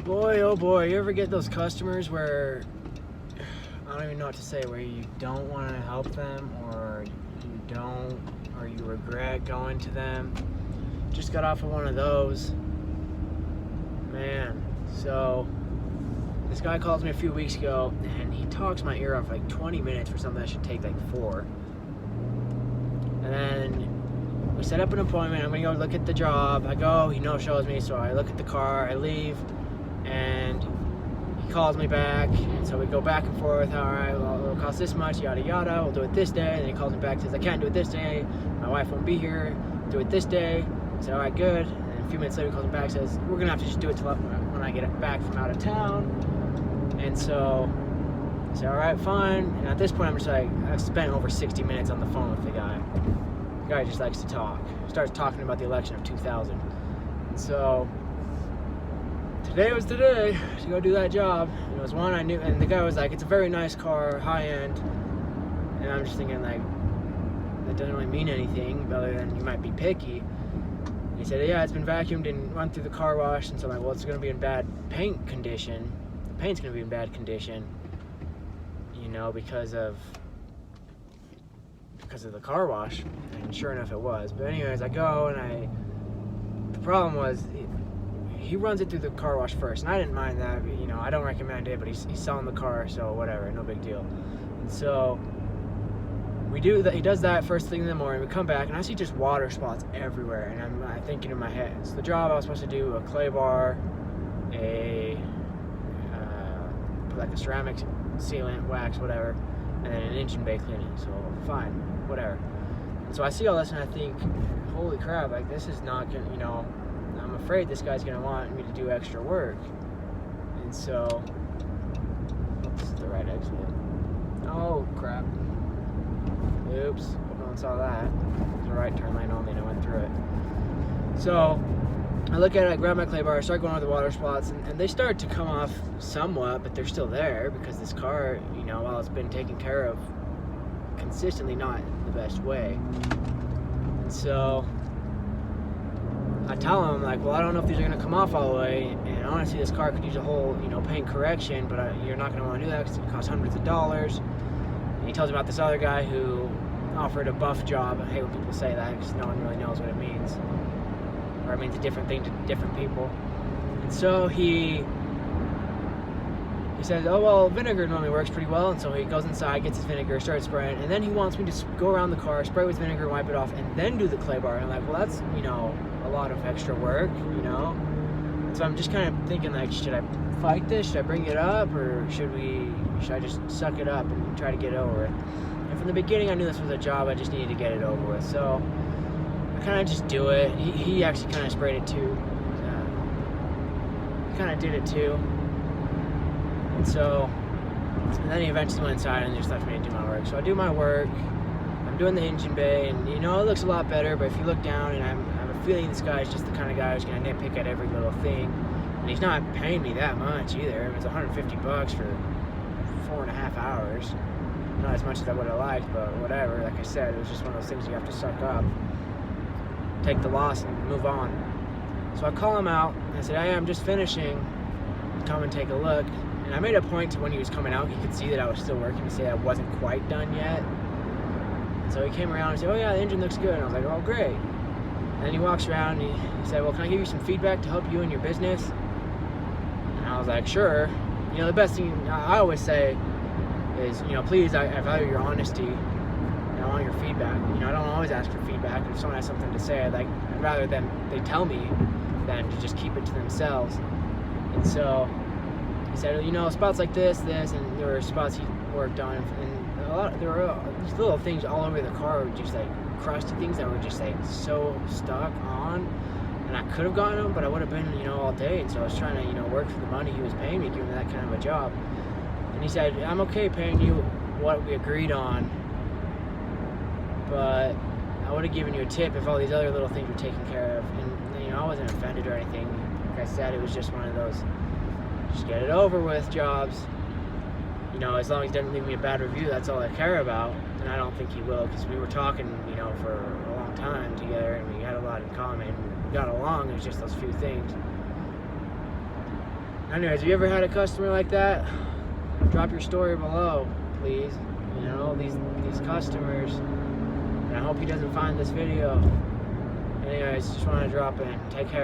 Boy, oh boy, you ever get those customers where, I don't even know what to say, where you don't want to help them, or you regret going to them? Just got off of one of those. Man, so this guy calls me a few weeks ago, and he talks my ear off like 20 minutes for something that should take like 4. And then we set up an appointment. I'm gonna go look at the job. I go, he no-shows me, so I look at the car, I leave, and he calls me back, and so we go back and forth. All right, well, it'll cost this much, yada yada, we'll do it this day. And then he calls me back and says, I can't do it this day, my wife won't be here, do it this day. I said, all right, good. And a few minutes later he calls me back and says, we're gonna have to just do it till when I get back from out of town. And so I said, all right, fine. And at this point I'm just like, I've spent over 60 minutes on the phone with the guy. The guy just likes to talk. Starts talking about the election of 2000. And so today was the day to go do that job. It was one I knew, and the guy was like, it's a very nice car, high end. And I'm just thinking, like, that doesn't really mean anything other than you might be picky. And he said, yeah, it's been vacuumed and run through the car wash. And so I'm like, well, it's going to be in bad paint condition. The paint's going to be in bad condition, you know, because of the car wash. And sure enough it was. But anyways, I go, and the problem was, he runs it through the car wash first, and I didn't mind that. You know, I don't recommend it, but he's selling the car, so whatever, no big deal. And so we do that. He does that first thing in the morning. We come back, and I see just water spots everywhere, and I'm thinking in my head, it's the job I was supposed to do: a clay bar, like a ceramic sealant, wax, whatever, and then an engine bay cleaning. So fine, whatever. And so I see all this, and I think, holy crap! Like, this is not gonna, you know. I'm afraid this guy's gonna want me to do extra work. And so, this is the right exit. Oh crap. Oops, hope no one saw that. It was a right turn lane only, and I went through it. So, I look at it, I grab my clay bar, I start going over the water spots, and they start to come off somewhat, but they're still there because this car, you know, while it's been taken care of, consistently not the best way. And so I tell him, like, well, I don't know if these are going to come off all the way, and honestly, this car could use a whole, you know, paint correction, but you're not going to want to do that because it costs hundreds of dollars. And he tells me about this other guy who offered a buff job. I hate when people say that because no one really knows what it means. Or it means a different thing to different people. And so he says, oh, well, vinegar normally works pretty well. And so he goes inside, gets his vinegar, starts spraying, and then he wants me to go around the car, spray with vinegar, wipe it off, and then do the clay bar. And I'm like, well, that's, you know, a lot of extra work, you know? And so I'm just kind of thinking, like, should I fight this? Should I bring it up? Or should I just suck it up and try to get it over with? And from the beginning, I knew this was a job. I just needed to get it over with. So I kind of just do it. He actually kind of sprayed it too. He kind of did it too. And then he eventually went inside and just left me to do my work. So I do my work. I'm doing the engine bay, and you know, it looks a lot better, but if you look down, and I have a feeling this guy's just the kind of guy who's going to nitpick at every little thing. And he's not paying me that much either. It was $150 for 4.5 hours. Not as much as I would have liked, but whatever. Like I said, it was just one of those things you have to suck up, take the loss, and move on. So I call him out, and I said, hey, I'm just finishing. Come and take a look. And I made a point to when he was coming out, he could see that I was still working, to say I wasn't quite done yet. And so he came around and said, oh yeah, the engine looks good. And I was like, oh great. And then he walks around and he said, well, can I give you some feedback to help you in your business? And I was like, sure. You know, the best thing I always say is, you know, please, I value your honesty and I want your feedback. You know, I don't always ask for feedback. If someone has something to say, I'd rather them they tell me than to just keep it to themselves. And so he said, you know, spots like this, and there were spots he worked on, and there were these little things all over the car, just like crusty things that were just like so stuck on, and I could have gotten them, but I would have been, you know, all day. And so I was trying to, you know, work for the money he was paying me, giving me that kind of a job. And he said, I'm okay paying you what we agreed on, but I would have given you a tip if all these other little things were taken care of. And, you know, I wasn't offended or anything. Like I said, it was just one of those just get it over with jobs. You know, as long as he doesn't leave me a bad review, that's all I care about. And I don't think he will, because we were talking, you know, for a long time together, and we had a lot in common. We got along, it was just those few things. Anyways, have you ever had a customer like that? Drop your story below, please. You know, these customers. And I hope he doesn't find this video. Anyways, just want to drop in. Take care.